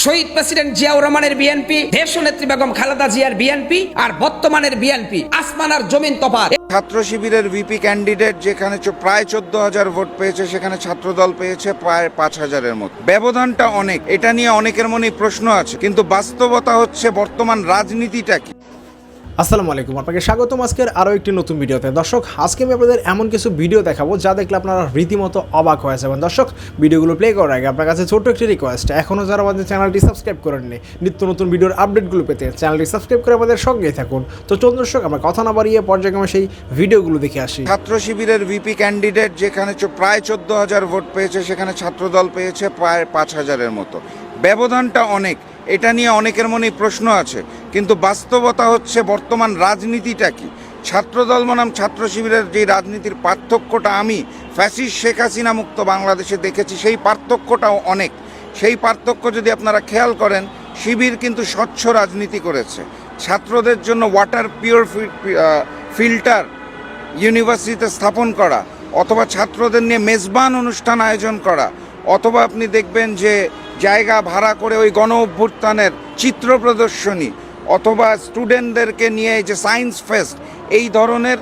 শহীদ president Ziaur রহমানের BNP, দেশনেত্রী বেগম খালেদা জিয়ার বিএনপি আর বর্তমানের বিএনপি আসমান আর জমিন তফাৎ। ছাত্র শিবিরের ভিপি ক্যান্ডিডেট যেখানে প্রায় 14,000 ভোট পেয়েছে, সেখানে ছাত্রদল পেয়েছে প্রায় 5,000-এর মতো। ব্যবধানটা অনেক, এটা নিয়ে অনেকের মনেই প্রশ্ন আছে, কিন্তু বাস্তবতা হচ্ছে বর্তমান রাজনীতিটা কি। আসসালামু আলাইকুম, আপনাকে স্বাগতম আজকের আরও একটি নতুন ভিডিওতে। দর্শক, আজকে আমি আপনাদের এমন কিছু ভিডিও দেখাবো যা দেখলে আপনারা রীতিমতো অবাক হয়ে যাবেন। দর্শক, ভিডিওগুলো প্লে করার আগে আপনার কাছে ছোট্ট একটি রিকোয়েস্ট, এখনও যারা আমাদের চ্যানেলটি সাবস্ক্রাইব করেননি, নিত্য নতুন ভিডিওর আপডেটগুলো পেতে চ্যানেলটি সাবস্ক্রাইব করে আমাদের সঙ্গেই থাকুন। তো চলুন দর্শক, আমরা কথা না বাড়িয়ে পর্যায়ক্রমে সেই ভিডিওগুলো দেখে আসি। ছাত্র শিবিরের ভিপি ক্যান্ডিডেট যেখানে প্রায় 14,000 ভোট পেয়েছে, সেখানে ছাত্রদল পেয়েছে প্রায় 5,000-এর মতো। ব্যবধানটা অনেক, এটা নিয়ে অনেকের মনেই প্রশ্ন আছে, কিন্তু বাস্তবতা হচ্ছে বর্তমান রাজনীতিটা কি। ছাত্রদল বনাম ছাত্র শিবিরের যে রাজনীতির পার্থক্যটা আমি ফ্যাসিস্ট শেখ হাসিনা মুক্ত বাংলাদেশে দেখেছি, সেই পার্থক্যটাও অনেক। সেই পার্থক্য যদি আপনারা খেয়াল করেন, শিবির কিন্তু স্বচ্ছ রাজনীতি করেছে। ছাত্রদের জন্য ওয়াটার পিওর ফিল্টার ইউনিভার্সিটিতে স্থাপন করা, অথবা ছাত্রদের নিয়ে মেজবান অনুষ্ঠান আয়োজন করা, অথবা আপনি দেখবেন যে জায়গা ভাড়া করে ওই গণ অভ্যুত্থানের চিত্র প্রদর্শনী, অথবা স্টুডেন্টদেরকে নিয়ে যে সায়েন্স ফেস্ট, এই ধরনের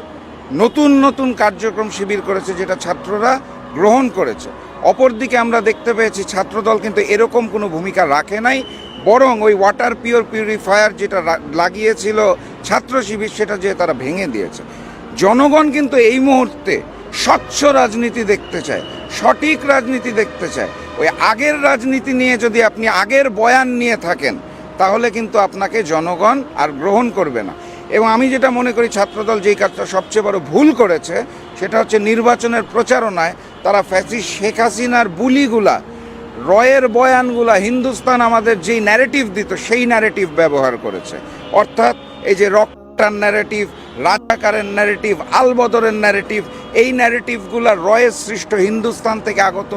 নতুন নতুন কার্যক্রম শিবির করেছে, যেটা ছাত্ররা গ্রহণ করেছে। অপরদিকে আমরা দেখতে পেয়েছি ছাত্রদল কিন্তু এরকম কোনো ভূমিকা রাখে নাই, বরং ওই ওয়াটার পিউরিফায়ার যেটা লাগিয়েছিল ছাত্র শিবির, সেটা যে তারা ভেঙে দিয়েছে। জনগণ কিন্তু এই মুহূর্তে স্বচ্ছ রাজনীতি দেখতে চায়, সঠিক রাজনীতি দেখতে চায়। ওই আগের রাজনীতি নিয়ে যদি আপনি আগের বয়ান নিয়ে থাকেন, তাহলে কিন্তু আপনাকে জনগণ আর গ্রহণ করবে না। এবং আমি যেটা মনে করি ছাত্রদল যেই কাজটা সবচেয়ে বড় ভুল করেছে, সেটা হচ্ছে নির্বাচনের প্রচারণায় তারা ফ্যাসিস্ট শেখ হাসিনার বুলিগুলা, রয়ের বয়ানগুলা, হিন্দুস্তান আমাদের যেই ন্যারেটিভ দিত, সেই ন্যারেটিভ ব্যবহার করেছে। অর্থাৎ এই যে রকটার ন্যারেটিভ, রাজাকারের ন্যারেটিভ, আলবদরের ন্যারেটিভ, এই ন্যারেটিভগুলা রয়ের সৃষ্ট হিন্দুস্তান থেকে আগত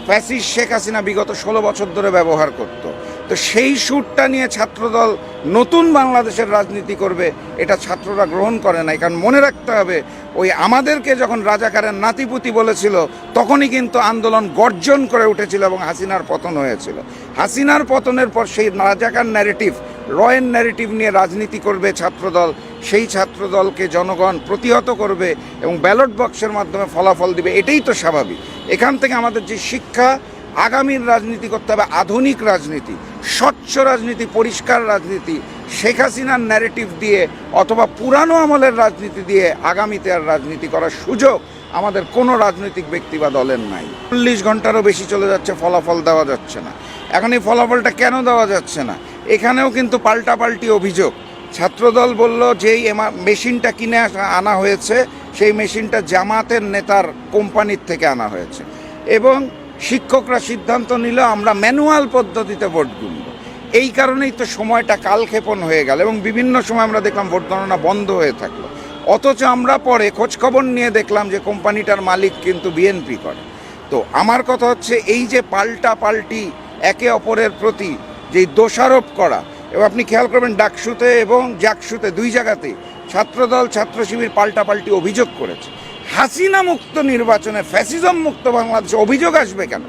ফ্যাসিস্ট শেখ হাসিনা বিগত 16 বছর ধরে ব্যবহার করত। তো সেই সুরটা নিয়ে ছাত্রদল নতুন বাংলাদেশের রাজনীতি করবে, এটা ছাত্ররা গ্রহণ করে নাই। কারণ মনে রাখতে হবে, ওই আমাদেরকে যখন রাজাকারের নাতিপুতি বলেছিল, তখনই কিন্তু আন্দোলন গর্জন করে উঠেছিল এবং হাসিনার পতন হয়েছিল। হাসিনার পতনের পর সেই রাজাকার ন্যারেটিভ, রয়ের ন্যারেটিভ নিয়ে রাজনীতি করবে ছাত্রদল। সেই ছাত্রদলকে জনগণ প্রতিহত করবে এবং ব্যালট বক্সের মাধ্যমে ফলাফল দিবে, এটাই তো স্বাভাবিক। এখান থেকে আমাদের যে শিক্ষা, আগামীর রাজনীতি করতে হবে আধুনিক রাজনীতি, স্বচ্ছ রাজনীতি, পরিষ্কার রাজনীতি। শেখ হাসিনার ন্যারেটিভ দিয়ে অথবা পুরানো আমলের রাজনীতি দিয়ে আগামীতে আর রাজনীতি করার সুযোগ আমাদের কোনো রাজনৈতিক ব্যক্তি বা দলের নাই। 40 ঘন্টারও বেশি চলে যাচ্ছে, ফলাফল দেওয়া যাচ্ছে না। এখন এই ফলাফলটা কেন দেওয়া যাচ্ছে না? এখানেও কিন্তু পাল্টাপাল্টি অভিযোগ। ছাত্রদল বলল যেই মেশিনটা কিনে আনা হয়েছে, সেই মেশিনটা জামাতের নেতার কোম্পানির থেকে আনা হয়েছে, এবং শিক্ষকরা সিদ্ধান্ত নিল আমরা ম্যানুয়াল পদ্ধতিতে ভোট গুনব। এই কারণেই তো সময়টা কালক্ষেপণ হয়ে গেল এবং বিভিন্ন সময় আমরা দেখলাম ভোট গণনা বন্ধ হয়ে থাকলো। অথচ আমরা পরে খোঁজখবর নিয়ে দেখলাম যে কোম্পানিটার মালিক কিন্তু বিএনপি করে। তো আমার কথা হচ্ছে, এই যে পাল্টাপাল্টি, একে অপরের প্রতি যেই দোষারোপ করা, এবং আপনি খেয়াল করবেন ডাকসুতে এবং জাকসুতে দুই জায়গাতেই ছাত্রদল ছাত্র শিবির পাল্টাপাল্টি অভিযোগ করেছে। হাসিনা মুক্ত নির্বাচনে ফ্যাসিজম মুক্ত বাংলাদেশে অভিযোগ আসবে কেন?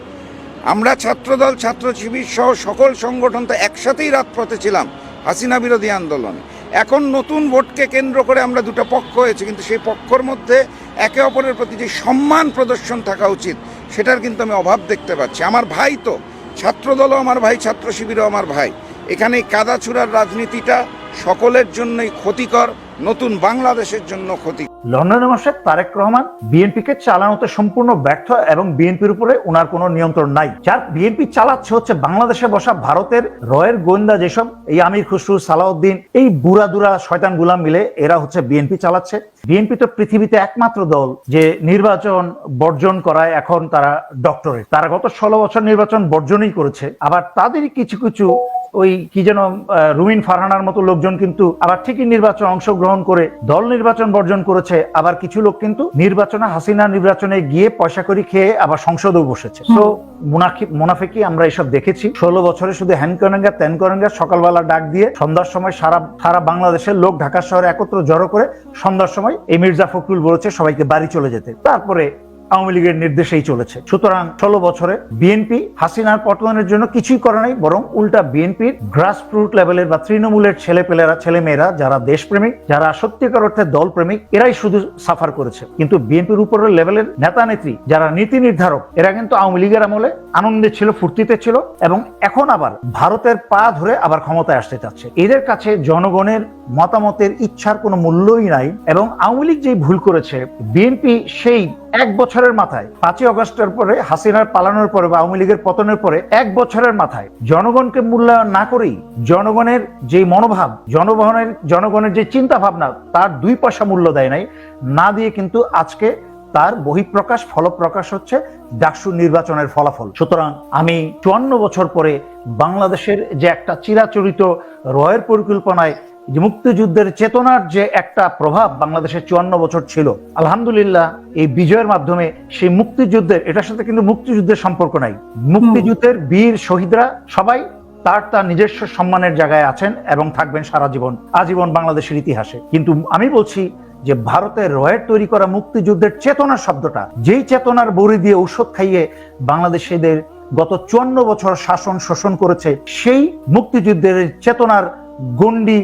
আমরা ছাত্রদল ছাত্র শিবির সহ সকল সংগঠন তো একসাথেই রাজপথে ছিলাম হাসিনা বিরোধী আন্দোলনে। এখন নতুন ভোটকে কেন্দ্র করে আমরা দুটো পক্ষ হয়েছে, কিন্তু সেই পক্ষের মধ্যে একে অপরের প্রতি যে সম্মান প্রদর্শন থাকা উচিত, সেটার কিন্তু আমি অভাব দেখতে পাচ্ছি। আমার ভাই তো, ছাত্রদলও আমার ভাই, ছাত্র শিবিরও আমার ভাই। এখানে এই কাদাছুড়ার রাজনীতিটা সকলের জন্যই ক্ষতিকর, নতুন বাংলাদেশের জন্য ক্ষতি। লন্ডনের মাসে তারেক রহমান বিএনপিকে চালানোতে সম্পূর্ণ ব্যর্থ এবং বিএনপির উপরে ওনার কোনো নিয়ন্ত্রণ নাই। যার বিএনপি চালাচ্ছে হচ্ছে বাংলাদেশে বসা ভারতের রয়ের গোয়েন্দা, যেসব এই আমির খুসরু, সালাউদ্দিন, এই বুড়া দুরা শয়তান গুলাম মিলে এরা হচ্ছে বিএনপি চালাচ্ছে। বিএনপি তো পৃথিবীতে একমাত্র দল যে নির্বাচন বর্জন করায় এখন তারা ডক্টরেট। তারা গত 16 বছর নির্বাচন বর্জনই করেছে। আবার তাদেরই কিছু কিছু ওই কি যেন রুমিন ফারহানার মতো লোকজন কিন্তু আবার ঠিকই নির্বাচন অংশগ্রহণ করে দল নির্বাচন বর্জন করেছে। আবার কিছু লোক কিন্তু নির্বাচনে, হাসিনা নির্বাচনে গিয়ে পয়সা করে খেয়ে আবার সংসদেও বসেছে। তো মুনাফিকি আমরা এসব দেখেছি। 16 বছরে শুধু হ্যান করেঙ্গা ত্যান করেঙ্গা, সকালবেলা ডাক দিয়ে সন্ধ্যার সময় সারা বাংলাদেশের লোক ঢাকা শহরে একত্র জড়ো করে সন্ধ্যার সময় এই মির্জা ফখরুল বলেছে সবাইকে বাড়ি চলে যেতে। তারপরে আওয়ামী লীগের নির্দেশেই চলেছে। সুতরাং 16 বছরে বিএনপি হাসিনার পতনের জন্য কিছুই করে নাই, বরং উল্টা বিএনপির গ্রাসরুট লেভেলের বা তৃণমূলের ছেলেমেয়েরা যারা দেশপ্রেমিক, যারা সত্যিকার অর্থে দলপ্রেমিক, এরাই শুধু সাফার করেছে। কিন্তু বিএনপির উপরের লেভেলের নেতা নেত্রী যারা নীতি নির্ধারক, এরা কিন্তু আওয়ামী লীগের আমলে আনন্দে ছিল, ফুর্তিতে ছিল, এবং এখন আবার ভারতের পা ধরে আবার ক্ষমতায় আসতে চাচ্ছে। এদের কাছে জনগণের মতামতের ইচ্ছার কোনো মূল্যই নাই। এবং আওয়ামী লীগ যেই ভুল করেছে, বিএনপি সেই 1 বছরের মাথায় 5ই আগস্টের পরে হাসিনার পালানোর পরে বা আওয়ামী লীগের পতনের পরে 1 বছরের মাথায় জনগণকে মূল্যায়ন না করেই জনগণের যে মনোভাব, জনগণের যে চিন্তা ভাবনা, তার 2 পয়সা মূল্য দেয় নাই, না দিয়ে কিন্তু আজকে তার বহিঃপ্রকাশ, ফলপ্রকাশ হচ্ছে ডাকসু নির্বাচনের ফলাফল। সুতরাং আমি 54 বছর পরে বাংলাদেশের যে একটা চিরাচরিত রয়ের পরিকল্পনায় যে মুক্তিযুদ্ধের চেতনার যে একটা প্রভাব বাংলাদেশের 54 বছর ছিল, আলহামদুলিল্লাহ এই বিজয়ের মাধ্যমে সেই মুক্তিযুদ্ধের, এটার সাথে কিন্তু মুক্তিযুদ্ধের সম্পর্ক নাই, মুক্তিযুদ্ধের বীর শহীদরা সবাই তার নিজস্ব সম্মানের জায়গায় আছেন এবং থাকবেন সারা জীবন, আজীবন বাংলাদেশের ইতিহাসে। কিন্তু আমি বলছি যে ভারতের রয়ের তৈরি করা মুক্তিযুদ্ধের চেতনা শব্দটা, যেই চেতনার বড়ি দিয়ে ঔষধ খাইয়ে বাংলাদেশিদের গত 54 বছর শাসন শোষণ করেছে, সেই মুক্তিযুদ্ধের চেতনার গণ্ডি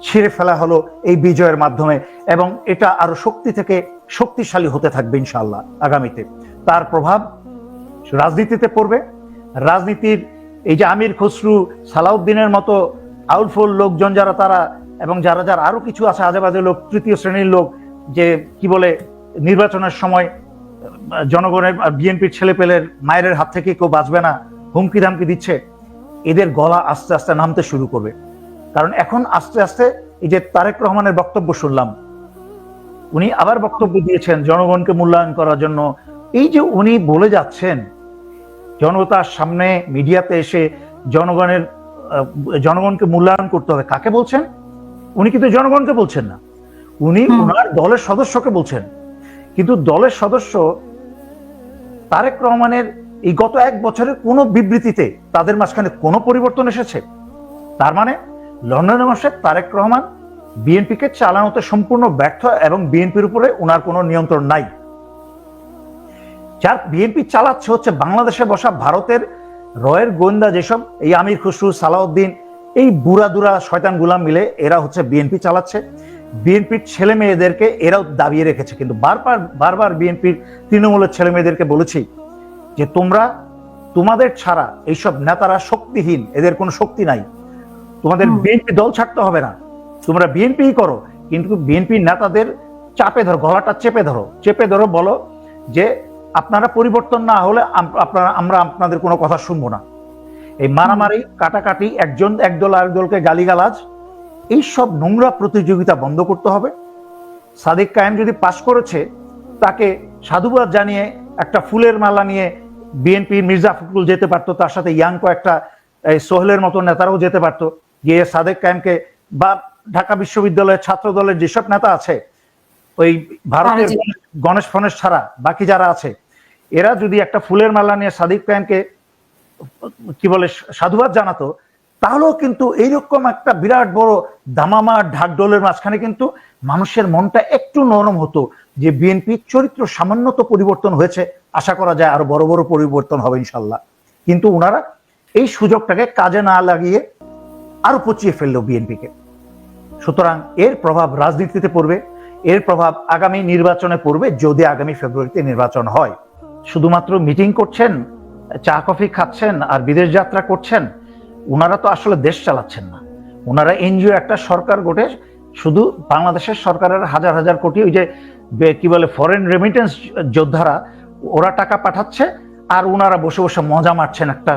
ছিঁড়ে ফেলা হলো এই বিজয়ের মাধ্যমে, এবং এটা আরো শক্তি থেকে শক্তিশালী হতে থাকবে ইনশাআল্লাহ আগামীতে। তার প্রভাব রাজনীতিতে পড়বে। রাজনীতির এই যে আমির খসরু, সালাউদ্দিনের মতো আউলফুল লোকজন যারা, তারা এবং যারা আরো কিছু আছে আজেবাজে লোক, তৃতীয় শ্রেণীর লোক, যে কি বলে নির্বাচনের সময় জনগণের বিএনপির ছেলেপেলের মায়ের হাত থেকে কেউ বাঁচবে না হুমকি ধামকি দিচ্ছে, এদের গলা আস্তে আস্তে নামতে শুরু করবে। কারণ এখন আস্তে আস্তে এই যে তারেক রহমানের বক্তব্য শুনলাম, উনি আবার বক্তব্য দিয়েছেন জনগণকে মূল্যায়ন করার জন্য। এই যে উনি বলে যাচ্ছেন জনতার সামনে মিডিয়াতে এসে জনগণকে মূল্যায়ন করতে হবে, কাকে বলছেন? উনি কিন্তু জনগণকে বলছেন না, উনি ওনার দলের সদস্যকে বলছেন। কিন্তু দলের সদস্য তারেক রহমানের এই গত 1 বছরের কোনো বিবৃতিতে তাদের মাঝখানে কোনো পরিবর্তন এসেছে? তার মানে লন্ডনে বসে তারেক রহমান বিএনপিকে চালানোতে সম্পূর্ণ ব্যর্থ এবং বিএনপির উপরে ওনার কোনো নিয়ন্ত্রণ নাই। যার বিএনপি চালাচ্ছে হচ্ছে বাংলাদেশে বসা ভারতের রয়ের গোয়েন্দা যেসব, এই আমির খসরু, সালাউদ্দিন, এই বুড়াদুরা শয়তান গুলাম মিলে এরা হচ্ছে বিএনপি চালাচ্ছে। বিএনপির ছেলে মেয়েদেরকে এরাও দাবিয়ে রেখেছে। কিন্তু বারবার বিএনপির তৃণমূলের ছেলে মেয়েদেরকে বলেছি যে তোমাদের ছাড়া এইসব নেতারা শক্তিহীন, এদের কোনো শক্তি নাই, তোমাদের বিএনপি দল ছাড়তে হবে না, তোমরা বিএনপি করো, কিন্তু বিএনপি নেতাদের চাপে ধরো, গলাটা চেপে ধরো, বলো যে আপনারা পরিবর্তন না হলে আমরা আপনাদের কোনো কথা শুনবো না। এই মারামারি, কাটাকাটি, এক দল আরেক দলকে গালিগালাজ, এইসব নোংরা প্রতিযোগিতা বন্ধ করতে হবে। সাদিক কায়েম যদি পাস করেছে, তাকে সাধুবাদ জানিয়ে একটা ফুলের মালা নিয়ে বিএনপি মির্জা ফখরুল যেতে পারতো, তার সাথে ইয়াং কয়েকটা সোহেলের মতো নেতারাও যেতে পারতো, গিয়ে সাদেক কায়েমকে বা ঢাকা বিশ্ববিদ্যালয়ের ছাত্র দলের যেসব নেতা আছে, ওই ভারতের গণেশ ফণেশ ছাড়া বাকি যারা আছে, এরা যদি একটা ফুলের মালা নিয়ে সাদিক কায়েমকে কি বলে সাধুবাদ জানাতো, তাহলেও কিন্তু এইরকম একটা বিরাট বড় দামামা ঢাকঢোলের মাঝখানে কিন্তু মানুষের মনটা একটু নরম হতো যে বিএনপির চরিত্র সামান্য তো পরিবর্তন হয়েছে, আশা করা যায় আরো বড় বড় পরিবর্তন হবে ইনশাল্লাহ। কিন্তু ওনারা এই সুযোগটাকে কাজে না লাগিয়ে আরো পচিয়ে ফেললো বিএনপিকে। সুতরাং এর প্রভাব রাজনীতিতে পড়বে, এর প্রভাব আগামী নির্বাচনে পড়বে, যদি আগামী ফেব্রুয়ারিতে নির্বাচন হয়। শুধুমাত্র মিটিং করছেন, চা কফি খাচ্ছেন আর বিদেশ যাত্রা করছেন, ওনারা তো আসলে দেশ চালাচ্ছেন না। ওনারা এনজিও একটা সরকার গোটে, শুধু বাংলাদেশের সরকারের হাজার হাজার কোটি ওই যে কি বলে ফরেন রেমিটেন্স যোদ্ধারা, ওরা টাকা পাঠাচ্ছে আর ওনারা বসে বসে মজা মারছেন একটা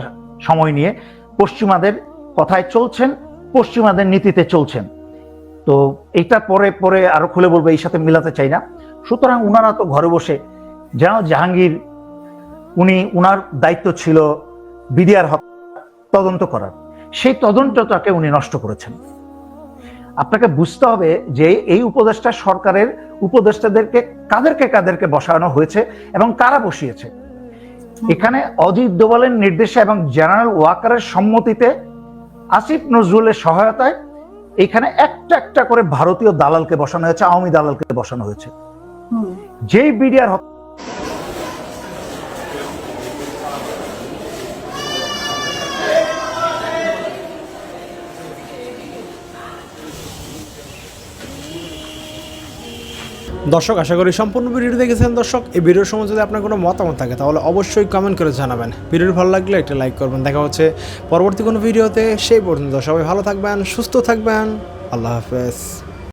সময় নিয়ে, পশ্চিমাদের কথায় চলছেন, পশ্চিমাদের নীতিতে চলছেন। তো এইটা পরে আরো খুলে বলবো, এই সাথে মিলাতে চাই না। সুতরাং ওনারা তো ঘরে বসে, যেন জাহাঙ্গীর, উনার দায়িত্ব ছিল বিডিআর তদন্ত করার, সেই তদন্তটাকে উনি নষ্ট করেছেন। আপনাকে বুঝতে হবে যে এই উপদেষ্টা সরকারের উপদেষ্টাদেরকে কাদেরকে বসানো হয়েছে এবং কারা বসিয়েছে। এখানে অজিত দোভালের নির্দেশে এবং জেনারেল ওয়াকারের সম্মতিতে, আসিফ নজরুলের সহায়তায় এখানে একটা করে ভারতীয় দালালকে বসানো হয়েছে, আওয়ামী দালালকে বসানো হয়েছে। যেই বিডিআর দর্শক আশা করি সম্পূর্ণ ভিডিওটি দেখেছেন। দর্শক এই ভিডিওর সময় যদি আপনার কোনো মতামত থাকে তাহলে অবশ্যই কমেন্ট করে জানাবেন। ভিডিওটি ভালো লাগলে একটা লাইক করবেন। দেখা হচ্ছে পরবর্তী কোনো ভিডিওতে, সেই পর্যন্ত সবাই ভালো থাকবেন, সুস্থ থাকবেন। আল্লাহ হাফেজ।